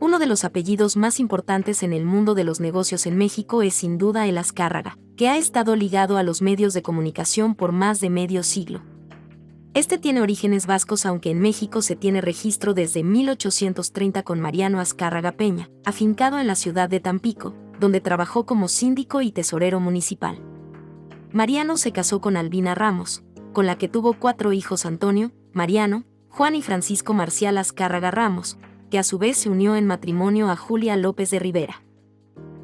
Uno de los apellidos más importantes en el mundo de los negocios en México es sin duda el Azcárraga, que ha estado ligado a los medios de comunicación por más de medio siglo. Este tiene orígenes vascos, aunque en México se tiene registro desde 1830 con Mariano Azcárraga Peña, afincado en la ciudad de Tampico, donde trabajó como síndico y tesorero municipal. Mariano se casó con Albina Ramos, con la que tuvo 4 hijos: Antonio, Mariano, Juan y Francisco Marcial Azcárraga Ramos, que a su vez se unió en matrimonio a Julia López de Rivera.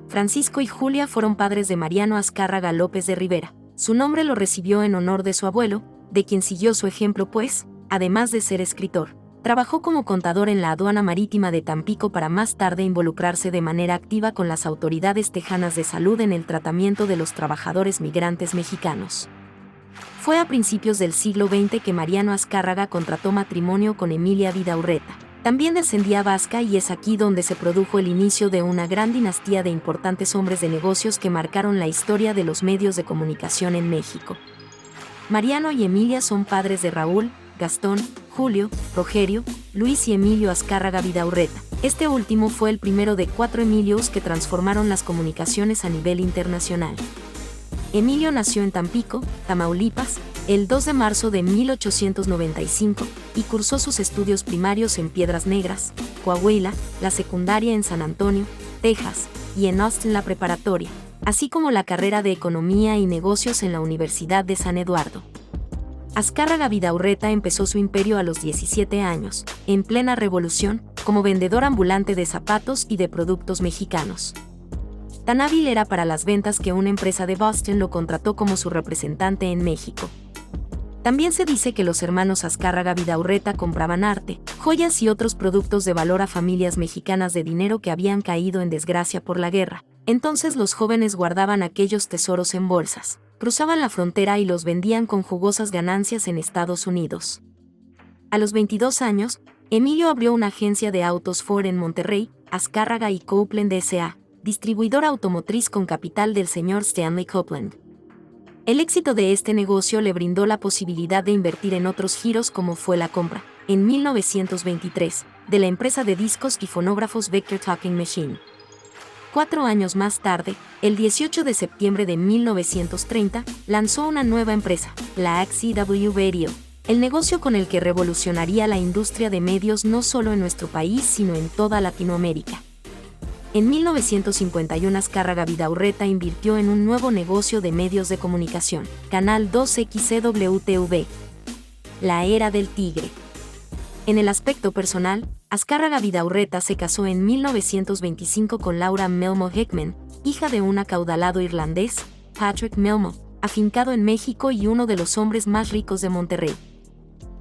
Francisco y Julia fueron padres de Mariano Azcárraga López de Rivera. Su nombre lo recibió en honor de su abuelo, de quien siguió su ejemplo, pues, además de ser escritor, trabajó como contador en la aduana marítima de Tampico para más tarde involucrarse de manera activa con las autoridades tejanas de salud en el tratamiento de los trabajadores migrantes mexicanos. Fue a principios del siglo XX que Mariano Azcárraga contrató matrimonio con Emilia Vidaurreta. También descendía vasca, y es aquí donde se produjo el inicio de una gran dinastía de importantes hombres de negocios que marcaron la historia de los medios de comunicación en México. Mariano y Emilia son padres de Raúl, Gastón, Julio, Rogerio, Luis y Emilio Azcárraga Vidaurreta. Este último fue el primero de 4 Emilios que transformaron las comunicaciones a nivel internacional. Emilio nació en Tampico, Tamaulipas, el 2 de marzo de 1895, y cursó sus estudios primarios en Piedras Negras, Coahuila, la secundaria en San Antonio, Texas, y en Austin la preparatoria, así como la carrera de Economía y Negocios en la Universidad de San Eduardo. Azcárraga Vidaurreta empezó su imperio a los 17 años, en plena revolución, como vendedor ambulante de zapatos y de productos mexicanos. Tan hábil era para las ventas que una empresa de Boston lo contrató como su representante en México. También se dice que los hermanos Azcárraga Vidaurreta compraban arte, joyas y otros productos de valor a familias mexicanas de dinero que habían caído en desgracia por la guerra. Entonces los jóvenes guardaban aquellos tesoros en bolsas, cruzaban la frontera y los vendían con jugosas ganancias en Estados Unidos. A los 22 años, Emilio abrió una agencia de autos Ford en Monterrey, Azcárraga y Copeland S.A., distribuidora automotriz con capital del señor Stanley Copeland. El éxito de este negocio le brindó la posibilidad de invertir en otros giros, como fue la compra, en 1923, de la empresa de discos y fonógrafos Vector Talking Machine. 4 años más tarde, el 18 de septiembre de 1930, lanzó una nueva empresa, la XCW Radio, el negocio con el que revolucionaría la industria de medios no solo en nuestro país sino en toda Latinoamérica. En 1951 Azcárraga Vidaurreta invirtió en un nuevo negocio de medios de comunicación, Canal 2XCW-TV, la era del tigre. En el aspecto personal, Azcárraga Vidaurreta se casó en 1925 con Laura Melmo Hickman, hija de un acaudalado irlandés, Patrick Melmo, afincado en México y uno de los hombres más ricos de Monterrey.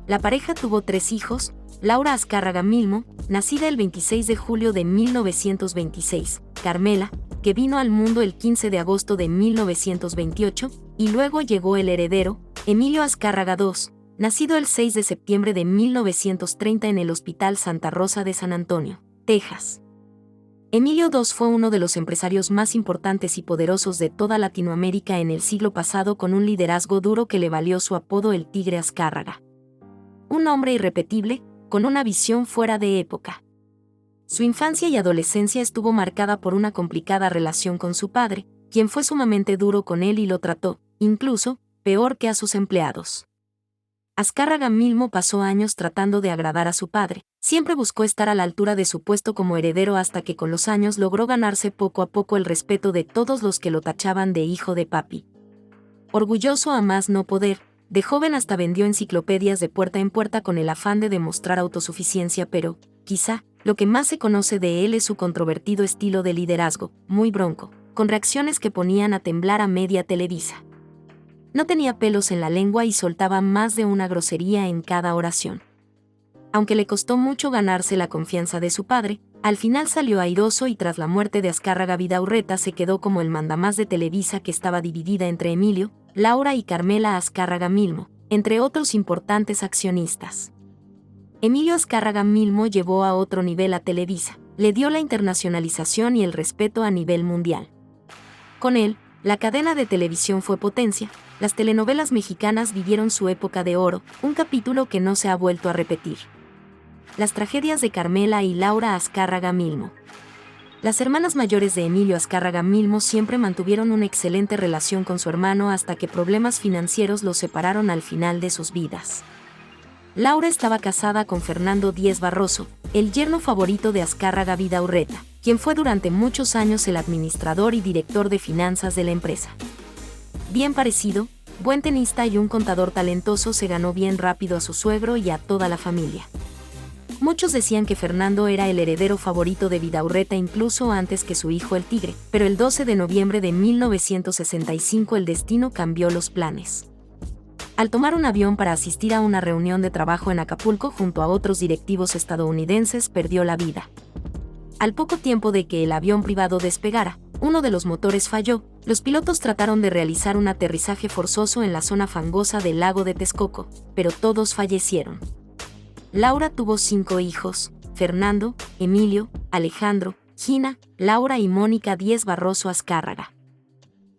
La pareja tuvo 3 hijos: Laura Azcárraga Milmo, nacida el 26 de julio de 1926, Carmela, que vino al mundo el 15 de agosto de 1928, y luego llegó el heredero, Emilio Azcárraga II, nacido el 6 de septiembre de 1930 en el Hospital Santa Rosa de San Antonio, Texas. Emilio II fue uno de los empresarios más importantes y poderosos de toda Latinoamérica en el siglo pasado, con un liderazgo duro que le valió su apodo el Tigre Azcárraga. Un hombre irrepetible, con una visión fuera de época. Su infancia y adolescencia estuvo marcada por una complicada relación con su padre, quien fue sumamente duro con él y lo trató, incluso, peor que a sus empleados. Azcárraga Milmo pasó años tratando de agradar a su padre, siempre buscó estar a la altura de su puesto como heredero, hasta que con los años logró ganarse poco a poco el respeto de todos los que lo tachaban de hijo de papi. Orgulloso a más no poder, de joven hasta vendió enciclopedias de puerta en puerta con el afán de demostrar autosuficiencia, pero, quizá, lo que más se conoce de él es su controvertido estilo de liderazgo, muy bronco, con reacciones que ponían a temblar a media Televisa. No tenía pelos en la lengua y soltaba más de una grosería en cada oración. Aunque le costó mucho ganarse la confianza de su padre, al final salió airoso, y tras la muerte de Azcárraga Vidaurreta se quedó como el mandamás de Televisa, que estaba dividida entre Emilio, Laura y Carmela Azcárraga Milmo, entre otros importantes accionistas. Emilio Azcárraga Milmo llevó a otro nivel a Televisa, le dio la internacionalización y el respeto a nivel mundial. Con él, la cadena de televisión fue potencia, las telenovelas mexicanas vivieron su época de oro, un capítulo que no se ha vuelto a repetir. Las tragedias de Carmela y Laura Azcárraga Milmo. Las hermanas mayores de Emilio Azcárraga Milmo siempre mantuvieron una excelente relación con su hermano hasta que problemas financieros los separaron al final de sus vidas. Laura estaba casada con Fernando Díez Barroso, el yerno favorito de Azcárraga Vidaurreta, quien fue durante muchos años el administrador y director de finanzas de la empresa. Bien parecido, buen tenista y un contador talentoso, se ganó bien rápido a su suegro y a toda la familia. Muchos decían que Fernando era el heredero favorito de Vidaurreta incluso antes que su hijo el Tigre, pero el 12 de noviembre de 1965 el destino cambió los planes. Al tomar un avión para asistir a una reunión de trabajo en Acapulco junto a otros directivos estadounidenses, perdió la vida. Al poco tiempo de que el avión privado despegara, uno de los motores falló. Los pilotos trataron de realizar un aterrizaje forzoso en la zona fangosa del lago de Texcoco, pero todos fallecieron. Laura tuvo 5 hijos: Fernando, Emilio, Alejandro, Gina, Laura y Mónica Díez Barroso Azcárraga.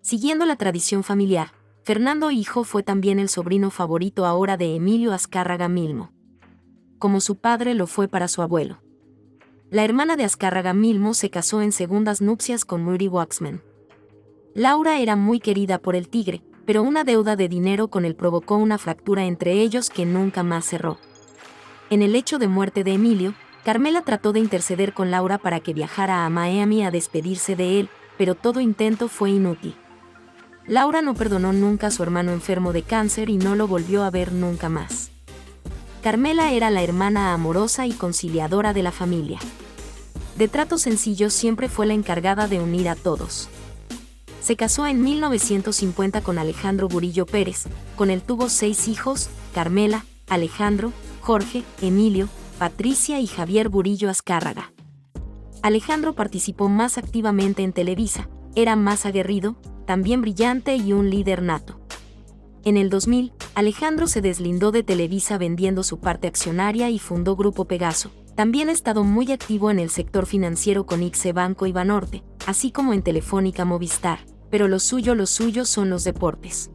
Siguiendo la tradición familiar, Fernando hijo fue también el sobrino favorito ahora de Emilio Azcárraga Milmo, como su padre lo fue para su abuelo. La hermana de Azcárraga Milmo se casó en segundas nupcias con Murray Waxman. Laura era muy querida por el Tigre, pero una deuda de dinero con él provocó una fractura entre ellos que nunca más cerró. En el hecho de muerte de Emilio, Carmela trató de interceder con Laura para que viajara a Miami a despedirse de él, pero todo intento fue inútil. Laura no perdonó nunca a su hermano enfermo de cáncer y no lo volvió a ver nunca más. Carmela era la hermana amorosa y conciliadora de la familia. De tratos sencillos siempre fue la encargada de unir a todos. Se casó en 1950 con Alejandro Burillo Pérez, con él tuvo 6 hijos: Carmela, Alejandro, Jorge, Emilio, Patricia y Javier Burillo Azcárraga. Alejandro participó más activamente en Televisa, era más aguerrido, también brillante y un líder nato. En el 2000, Alejandro se deslindó de Televisa vendiendo su parte accionaria y fundó Grupo Pegaso. También ha estado muy activo en el sector financiero con ICSE Banco y Banorte, así como en Telefónica Movistar, pero lo suyo son los deportes.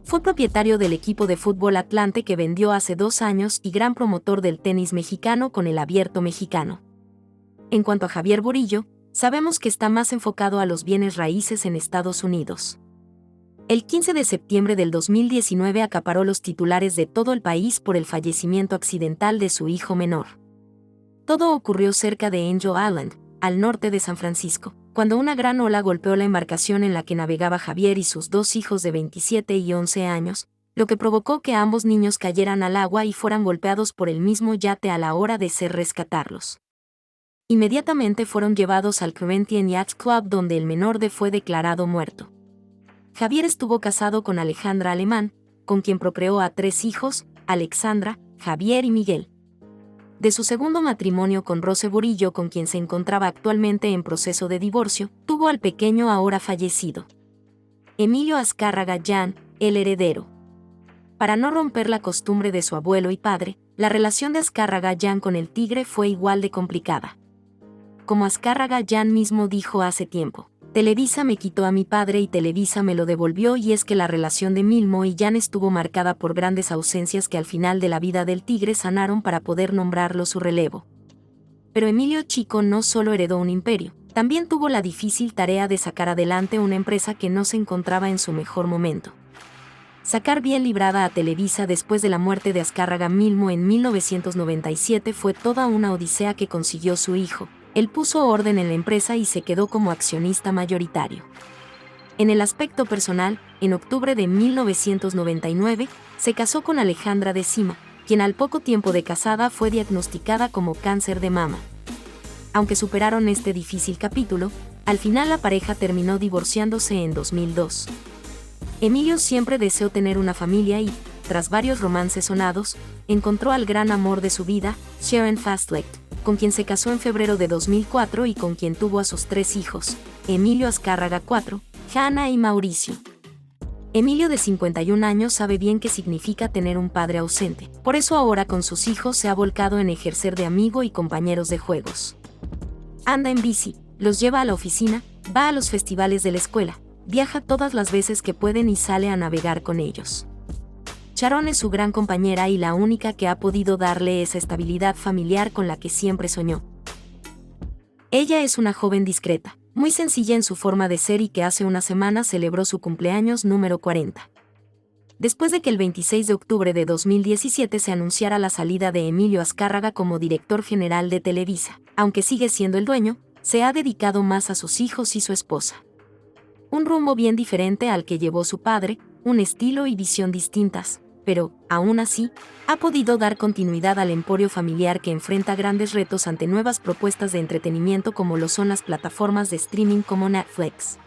Fue propietario del equipo de fútbol Atlante que vendió hace 2 años y gran promotor del tenis mexicano con el Abierto Mexicano. En cuanto a Javier Burillo, sabemos que está más enfocado a los bienes raíces en Estados Unidos. El 15 de septiembre del 2019 acaparó los titulares de todo el país por el fallecimiento accidental de su hijo menor. Todo ocurrió cerca de Angel Island, al norte de San Francisco, cuando una gran ola golpeó la embarcación en la que navegaba Javier y sus 2 hijos de 27 y 11 años, lo que provocó que ambos niños cayeran al agua y fueran golpeados por el mismo yate a la hora de ser rescatarlos. Inmediatamente fueron llevados al Corinthian Yacht Club, donde el menor fue declarado muerto. Javier estuvo casado con Alejandra Alemán, con quien procreó a 3 hijos: Alexandra, Javier y Miguel. De su segundo matrimonio con Rose Burillo, con quien se encontraba actualmente en proceso de divorcio, tuvo al pequeño ahora fallecido Emilio Azcárraga Jan, el heredero. Para no romper la costumbre de su abuelo y padre, la relación de Azcárraga Jan con el Tigre fue igual de complicada. Como Azcárraga Jan mismo dijo hace tiempo: Televisa me quitó a mi padre y Televisa me lo devolvió, y es que la relación de Milmo y Jan estuvo marcada por grandes ausencias que al final de la vida del Tigre sanaron para poder nombrarlo su relevo. Pero Emilio Chico no solo heredó un imperio, también tuvo la difícil tarea de sacar adelante una empresa que no se encontraba en su mejor momento. Sacar bien librada a Televisa después de la muerte de Azcárraga Milmo en 1997 fue toda una odisea que consiguió su hijo. Él puso orden en la empresa y se quedó como accionista mayoritario. En el aspecto personal, en octubre de 1999, se casó con Alejandra de Sima, quien al poco tiempo de casada fue diagnosticada como cáncer de mama. Aunque superaron este difícil capítulo, al final la pareja terminó divorciándose en 2002. Emilio siempre deseó tener una familia y, tras varios romances sonados, encontró al gran amor de su vida, Sharon Fastlake, con quien se casó en febrero de 2004 y con quien tuvo a sus 3 hijos, Emilio Azcárraga IV, Hannah y Mauricio. Emilio, de 51 años, sabe bien qué significa tener un padre ausente, por eso ahora con sus hijos se ha volcado en ejercer de amigo y compañeros de juegos. Anda en bici, los lleva a la oficina, va a los festivales de la escuela, viaja todas las veces que pueden y sale a navegar con ellos. Sharon es su gran compañera y la única que ha podido darle esa estabilidad familiar con la que siempre soñó. Ella es una joven discreta, muy sencilla en su forma de ser y que hace una semana celebró su cumpleaños número 40. Después de que el 26 de octubre de 2017 se anunciara la salida de Emilio Azcárraga como director general de Televisa, aunque sigue siendo el dueño, se ha dedicado más a sus hijos y su esposa. Un rumbo bien diferente al que llevó su padre, un estilo y visión distintas, pero, aún así, ha podido dar continuidad al emporio familiar que enfrenta grandes retos ante nuevas propuestas de entretenimiento como lo son las plataformas de streaming como Netflix.